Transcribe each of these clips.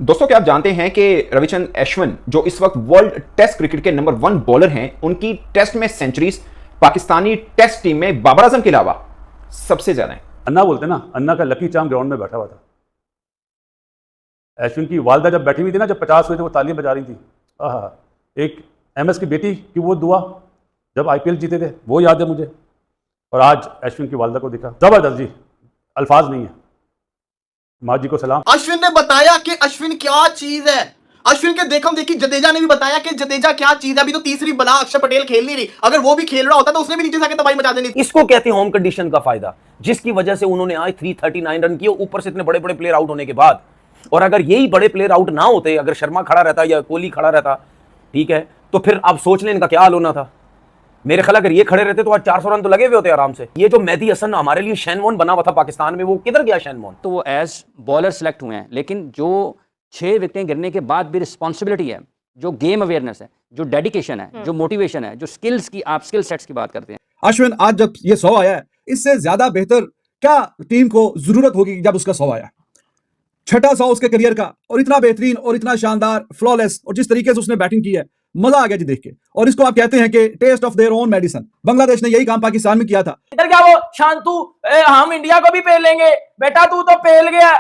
दोस्तों क्या आप जानते हैं कि रविचंद्रन अश्विन जो इस वक्त वर्ल्ड टेस्ट क्रिकेट के नंबर 1 बॉलर हैं, उनकी टेस्ट में सेंचुरीज पाकिस्तानी टेस्ट टीम में बाबर आजम के अलावा सबसे ज्यादा हैं। अन्ना बोलते ना, अन्ना का लकी चार्म ग्राउंड में बैठा हुआ था। अश्विन की वालदा जब बैठी हुई थी ना, जब 50 हुए थे, वो तालियां बजा रही थी। आहा, एक MS की बेटी की वो दुआ जब IPL जीते थे, वो याद है मुझे। और आज अश्विन की वालदा को दिखा, जबरदस्त जी, अल्फाज नहीं है। माँ जी को सलाम। अश्विन ने बताया कि अश्विन क्या चीज है। अश्विन के देखम देखी जडेजा ने भी बताया कि जडेजा क्या चीज है। अभी तो तीसरी बला अक्षर पटेल खेल नहीं रही, अगर वो भी खेल रहा होता तो उसने भी नीचे से आके तबाही मचा देनी। इसको कहते हैं होम कंडीशन का फायदा, जिसकी वजह से उन्होंने आज 339 रन किए, ऊपर से इतने बड़े बड़े प्लेयर आउट होने के बाद। और अगर यही बड़े प्लेयर आउट ना होते, अगर शर्मा खड़ा रहता या कोहली खड़ा रहता, ठीक है, तो फिर आप सोच लें इनका क्या हाल होना था। मेरे ख्याल अगर ये खड़े रहते तो आज 400 रन तो लगे हुए होते आराम से। ये जो मेहदी हसन हमारे लिए शैनवॉन बना हुआ था पाकिस्तान में, वो किधर गया शैनवॉन? तो वो एज बॉलर सेलेक्ट हुए हैं, लेकिन जो 6 विकेटें गिरने के बाद भी रिस्पॉन्सिबिलिटी है, जो गेम अवेयरनेस है, जो डेडिकेशन है, जो मोटिवेशन है, जो स्किल्स की, आप स्किल सेट्स की बात करते हैं। अश्विन आज जब ये 100 आया है, इससे ज्यादा बेहतर क्या टीम को जरूरत होगी जब उसका 100 आया। छठा 100 उसके करियर का, और इतना बेहतरीन और इतना शानदार फ्लॉलेस, और जिस तरीके से उसने बैटिंग की है, मजा आ गया जी देख के। और इसको आप कहते हैं कि taste of their own medicine. Bangladesh ने यही काम पाकिस्तान में किया था। इधर क्या वो शांतु, हम इंडिया को भी पेल लेंगे बेटा, तू तो पेल गया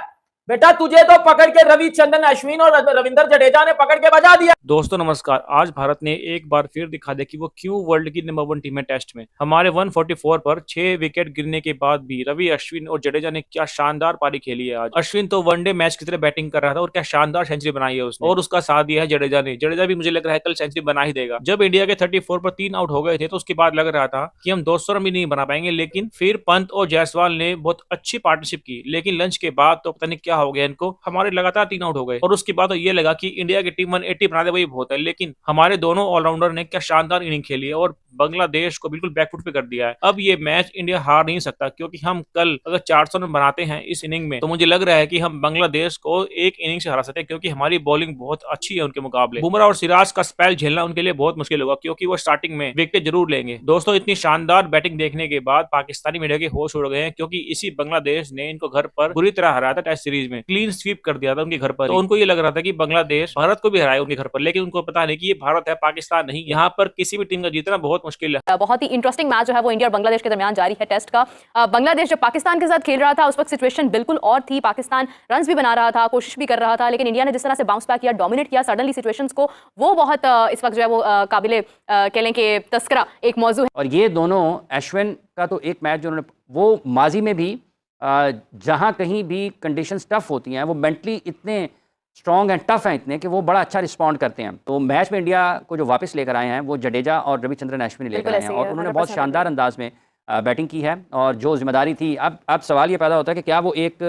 बेटा, तुझे तो पकड़ के रविचंद्रन अश्विन और रविंद्र जडेजा ने पकड़ के बजा दिया। दोस्तों नमस्कार। आज भारत ने एक बार फिर दिखा दिया कि वो क्यों वर्ल्ड की नंबर 1 टीम है टेस्ट में। हमारे 144 पर 6 विकेट गिरने के बाद भी रवि, अश्विन और जडेजा ने क्या शानदार पारी खेली है आज। अश्विन तो वनडे मैच की तरह बैटिंग कर रहा था और क्या शानदार सेंचुरी बनाई है उसने, और उसका साथ दिया है जडेजा ने। जडेजा भी मुझे लग रहा है कल सेंचुरी बना ही देगा। जब इंडिया के 34 पर 3 आउट हो गए थे तो उसके बाद लग रहा था कि हम 200 रन भी नहीं बना पाएंगे, लेकिन फिर पंत और जायसवाल ने बहुत अच्छी पार्टनरशिप की। लेकिन लंच के बाद तो पता नहीं क्या हो गया इनको, हमारे लगातार 3 आउट हो गए और उसके बाद तो ये लगा कि इंडिया की टीम 180 बना दे वही बहुत है। लेकिन हमारे दोनों ऑलराउंडर ने क्या शानदार इनिंग खेली है और बांग्लादेश को बिल्कुल बैकफुट पे कर दिया है। अब ये मैच इंडिया हार नहीं सकता, क्योंकि हम कल अगर 400 रन बनाते हैं इस इनिंग में तो मुझे लग रहा है कि हम बांग्लादेश को एक इनिंग से हरा सकते हैं, क्योंकि हमारी बॉलिंग बहुत अच्छी है उनके मुकाबले। बुमराह और सिराज का स्पेल झेलना उनके लिए बहुत मुश्किल होगा, क्योंकि वो स्टार्टिंग में विकेट जरूर लेंगे। दोस्तों इतनी शानदार बैटिंग देखने के बाद पाकिस्तानी मीडिया के होश उड़ गए हैं, क्योंकि इसी बांग्लादेश ने इनको घर पर बुरी तरह हराया था। टेस्ट सीरीज में क्लीन स्वीप कर दिया था उनके घर पर। तो उनको ये लग रहा था कि बांग्लादेश भारत को भी हराए उनके घर पर, लेकिन उनको पता नहीं कि ये भारत है, पाकिस्तान नहीं। यहाँ पर किसी भी टीम का जीतना बहुत मुश्किल है। बहुत ही इंटरेस्टिंग मैच जो है वो इंडिया और बांग्लादेश के दरमियान जारी है टेस्ट का। बांग्लादेश जब पाकिस्तान के साथ खेल रहा था उस वक्त सिचुएशन बिल्कुल और थी। पाकिस्तान रन्स भी बना रहा था, कोशिश भी कर रहा था, लेकिन इंडिया ने जिस तरह से बाउंस बैक किया, डोमिनेट किया सडनली सिचुएशंस को, वो बहुत इस वक्त जो है वो काबिले कह लें कि तस्करा एक मौजू है। और ये दोनों, अश्विन का तो एक मैच जो उन्होंने, वो माजी में भी जहाँ कहीं भी कंडीशंस टफ होती हैं, वो मेंटली इतने स्ट्रॉन्ग एंड टफ हैं इतने कि वो बड़ा अच्छा रिस्पॉन्ड करते हैं। तो मैच में इंडिया को जो वापस लेकर आए हैं वो जडेजा और रविचंद्रन अश्विन लेकर आए हैं, और उन्होंने बहुत शानदार अंदाज में बैटिंग की है। और जो जिम्मेदारी थी, अब सवाल ये पैदा होता है कि क्या वो एक,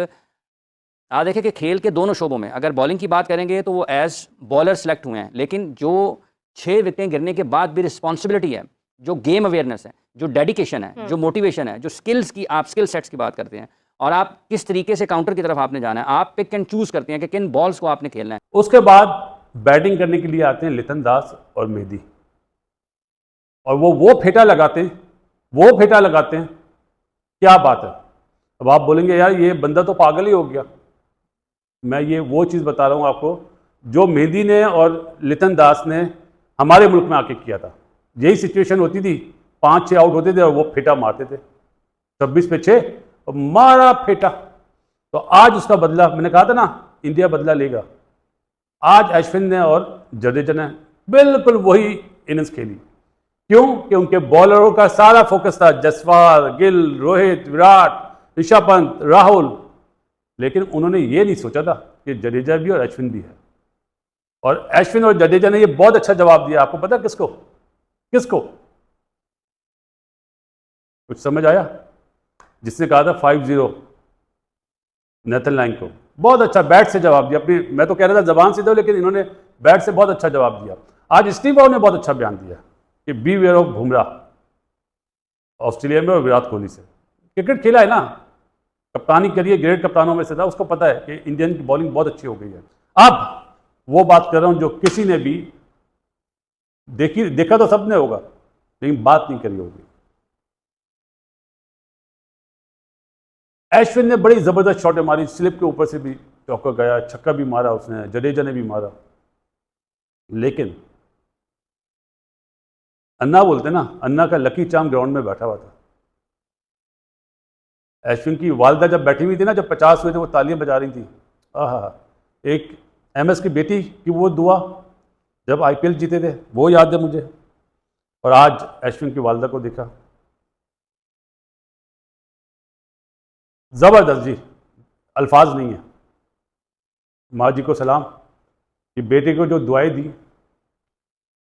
आप देखें कि खेल के दोनों शोबों में, अगर बॉलिंग की बात करेंगे तो वो एज बॉलर सेलेक्ट हुए हैं, लेकिन जो 6 विकेटें गिरने के बाद भी रिस्पॉन्सिबिलिटी है, जो गेम अवेयरनेस है, जो डेडिकेशन है, जो मोटिवेशन है, जो स्किल्स की, आप स्किल सेट्स की बात करते हैं, और आप किस तरीके से काउंटर की तरफ आपने जाना है, आप पिक एंड चूज करते हैं कि किन बॉल्स को आपने खेलना है। उसके बाद बैटिंग करने के लिए आते हैं लिथन दास और मेहदी, और वो फेटा लगाते हैं, क्या बात है। अब आप बोलेंगे यार ये बंदा तो पागल ही हो गया। मैं ये वो चीज़ बता रहा हूँ आपको जो मेहदी ने और लिथन दास ने हमारे मुल्क में आके किया था। यही सिचुएशन होती थी, 5-6 आउट होते थे और वो फेटा मारते थे, 26 पे 6 और मारा फेटा। तो आज उसका बदला, मैंने कहा था ना इंडिया बदला लेगा। आज अश्विन ने और जडेजा ने बिल्कुल वही इनिंग्स खेली। क्यों? कि उनके बॉलरों का सारा फोकस था जसवाल, गिल, रोहित, विराट, ऋषभ पंत, राहुल, लेकिन उन्होंने ये नहीं सोचा था कि जडेजा भी और अश्विन भी है। और अश्विन और जडेजा ने ये बहुत अच्छा जवाब दिया। आपको पता किसको? कुछ समझ आया? जिसने कहा था 5-0 नेथन लाइन को, बहुत अच्छा बैट से जवाब दिया। अपनी, मैं तो कह रहा था जबान से दो, लेकिन इन्होंने बैट से बहुत अच्छा जवाब दिया। आज स्टीव ने बहुत अच्छा बयान दिया कि beware of Bumrah, Australia में और विराट कोहली से। क्रिकेट खेला है ना, कप्तानी करिए, ग्रेट कप्तानों में से था, उसको पता है कि इंडियन की बॉलिंग बहुत अच्छी हो गई है। अब वो बात कर रहा हूं जो किसी ने भी देखा तो सबने होगा, लेकिन बात नहीं करी होगी। अश्विन ने बड़ी जबरदस्त शॉटें मारी, स्लिप के ऊपर से भी चौका गया, छक्का भी मारा उसने, जडेजा ने भी मारा। लेकिन अन्ना बोलते ना, अन्ना का लकी चार्म ग्राउंड में बैठा हुआ था। अश्विन की वालदा जब बैठी हुई थी ना, जब 50 हुए थे, वो तालियां बजा रही थी। आहा, एक MS की बेटी की वो दुआ जब IPL जीते थे, वो याद है मुझे। और आज अश्विन की वालदा को देखा, जबरदस्त जी, अल्फाज नहीं है। माँ जी को सलाम कि बेटे को जो दुआएं दी,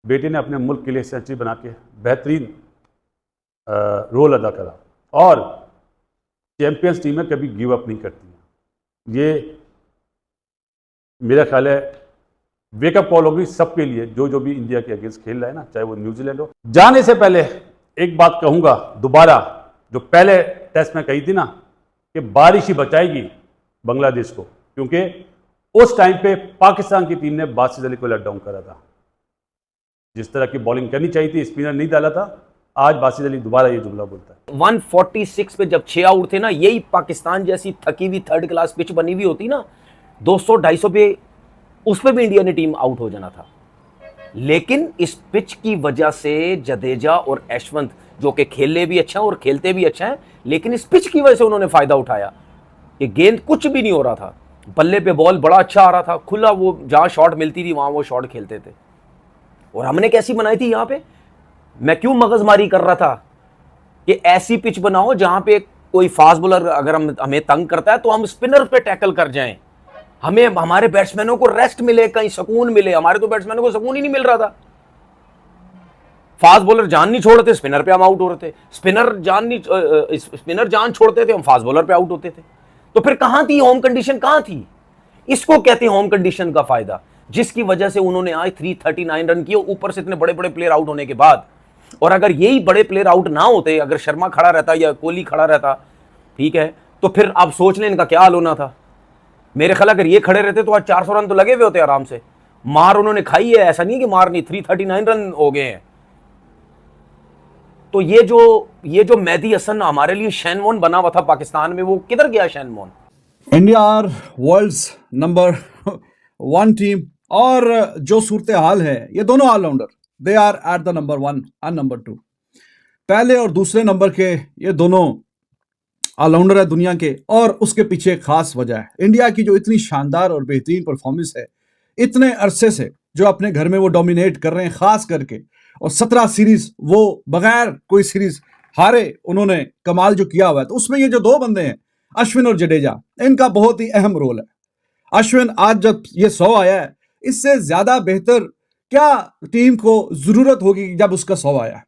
बेटे ने अपने मुल्क के लिए सेंचुरी बना के बेहतरीन रोल अदा करा। और चैंपियंस टीमें कभी गिव अप नहीं करती। ये मेरा ख्याल है वेकअप कॉल होगी सबके लिए, जो भी इंडिया के अगेंस्ट खेल रहा है ना, चाहे वो न्यूजीलैंड हो। जाने से पहले एक बात कहूंगा दोबारा, जो पहले टेस्ट में कही थी ना कि बारिश ही बचाएगी बांग्लादेश को, क्योंकि उस टाइम पे पाकिस्तान की टीम ने बासित अली को लेट डाउन करा था। जिस तरह की बॉलिंग करनी चाहिए थी, स्पिनर नहीं डाला था। आज बासित अली दोबारा ये जुमला बोलता है। 146 पे जब 6 आउट थे ना, यही पाकिस्तान जैसी थकी हुई थर्ड क्लास पिच बनी हुई होती ना, 200-250 पे, उस पर भी इंडिया ने टीम आउट हो जाना था। लेकिन इस पिच की वजह से जडेजा और अश्विन, जो कि खेलने भी अच्छा और खेलते भी अच्छा है, लेकिन इस पिच की वजह से उन्होंने फायदा उठाया। ये गेंद कुछ भी नहीं हो रहा था, बल्ले पे बॉल बड़ा अच्छा आ रहा था, खुला, वो जहां शॉट मिलती थी वहां वो शॉट खेलते थे। और हमने कैसी बनाई थी यहां पे, मैं क्यों मगजमारी कर रहा था कि ऐसी पिच बनाओ जहां पे कोई फास्ट बॉलर अगर हमें तंग करता है तो हम स्पिनर पे टैकल कर जाएं, हमें हमारे बैट्समैनों को रेस्ट मिले, कहीं सुकून मिले। हमारे तो बैट्समैनों को सुकून ही नहीं मिल रहा था। फास्ट बॉलर जान नहीं छोड़ते, स्पिनर पे हम आउट हो रहे थे। स्पिनर जान छोड़ते थे, हम फास्ट बॉलर पे आउट होते थे। तो फिर कहां थी होम कंडीशन, कहां थी? इसको कहते हैं होम कंडीशन का फायदा, जिसकी वजह से उन्होंने आज 339 रन किए, ऊपर से इतने बड़े बड़े प्लेयर आउट होने के बाद। और अगर यही बड़े प्लेयर आउट ना होते, अगर शर्मा खड़ा रहता या कोहली खड़ा रहता, ठीक है, तो फिर आप सोच लें इनका क्या हाल होना था। मेरे ख्याल अगर ये खड़े रहते तो आज 400 रन तो लगे हुए होते आराम से। मार उन्होंने खाई है, ऐसा नहीं कि मार नहीं, 339 रन हो गए हैं। तो ये जो मेहदी हसन हमारे लिए शैनवॉन बना हुआ था पाकिस्तान में, वो किधर गया शैनवॉन? India are world's number 1 team, और जो सूरत हाल है, ये दोनों allrounder, they are at the number 1 and number 2। पहले और दूसरे नंबर के ये दोनों ऑलराउंडर है दुनिया के, और उसके पीछे एक खास वजह है। इंडिया की जो इतनी शानदार और बेहतरीन परफॉर्मेंस है, इतने अरसे से जो अपने घर में वो डोमिनेट कर रहे हैं, खास करके, और 17 सीरीज वो बगैर कोई सीरीज हारे उन्होंने कमाल जो किया हुआ है। तो उसमें ये जो 2 बंदे हैं, अश्विन और जडेजा, इनका बहुत ही अहम रोल है। अश्विन आज जब ये 100 आया है, इससे ज्यादा बेहतर क्या टीम को जरूरत होगी जब उसका 100 आया?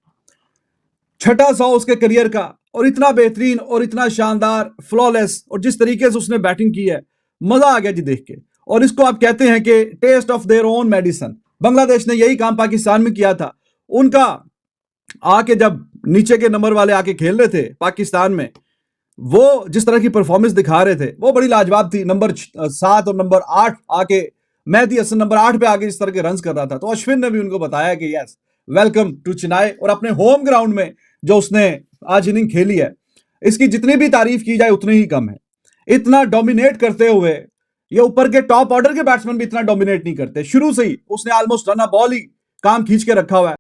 छठा 100 उसके करियर का, और इतना बेहतरीन और इतना शानदार, फ्लॉलेस, और जिस तरीके से उसने बैटिंग की है, मजा आ गया जी देख के। और इसको आप कहते हैं कि taste of their own medicine. Bangladesh ने यही काम पाकिस्तान में किया था। उनका आके जब नीचे के नंबर वाले आके खेल रहे थे पाकिस्तान में, वो जिस तरह की परफॉर्मेंस दिखा रहे थे, वो बड़ी लाजवाब थी। नंबर 7 और नंबर 8 आके, मेहदी हसन नंबर 8 पे आके जिस तरह के रन्स कर रहा था, तो अश्विन ने भी उनको बताया कि यस, वेलकम टू चेन्नई। और अपने होम ग्राउंड में जो उसने आज इनिंग खेली है, इसकी जितनी भी तारीफ की जाए उतनी ही कम है। इतना डोमिनेट करते हुए, ये ऊपर के टॉप ऑर्डर के बैट्समैन भी इतना डोमिनेट नहीं करते। शुरू से ही उसने ऑलमोस्ट रन बॉल ही काम खींच के रखा हुआ है।